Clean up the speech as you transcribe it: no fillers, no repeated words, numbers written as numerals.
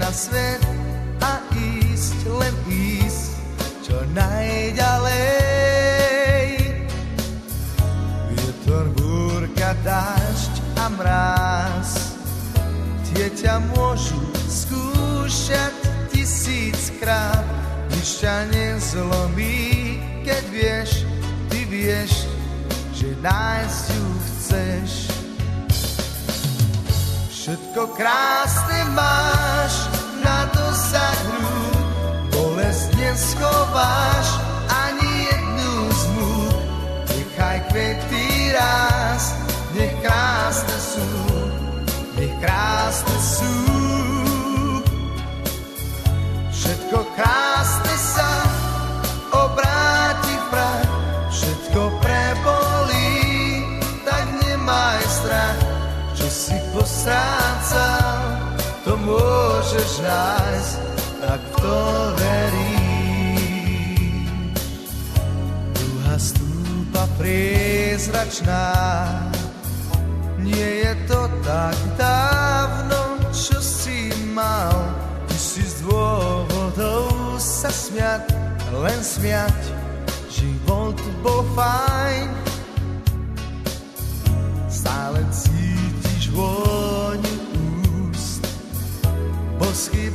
na svet a ísť, len ísť čo najďalej. Vietor, búrka, dážď a mráz, tie ťa môžu skúšať 1000-krát. Nič ťa nezlomí, keď vieš, ty vieš, že nájsť ju chceš. Všetko krásne máš na dosah rúk, bolesť neschováš ani jednu z múk. Nechaj kvety rásť, nech krásne sú, nech krásne sú. Všetko krásne sa obráti v prach, všetko prebolí, tak nemaj strach. Čo si postrácal, to môžeš nájsť, ak v to veríš. Duha stúpa priezračná, nie je to tak dávno, čo si mal. Ty si z dôvodov sa smiať, len smiať, život bol fajn. Stále cítiš vôňu úst, bosky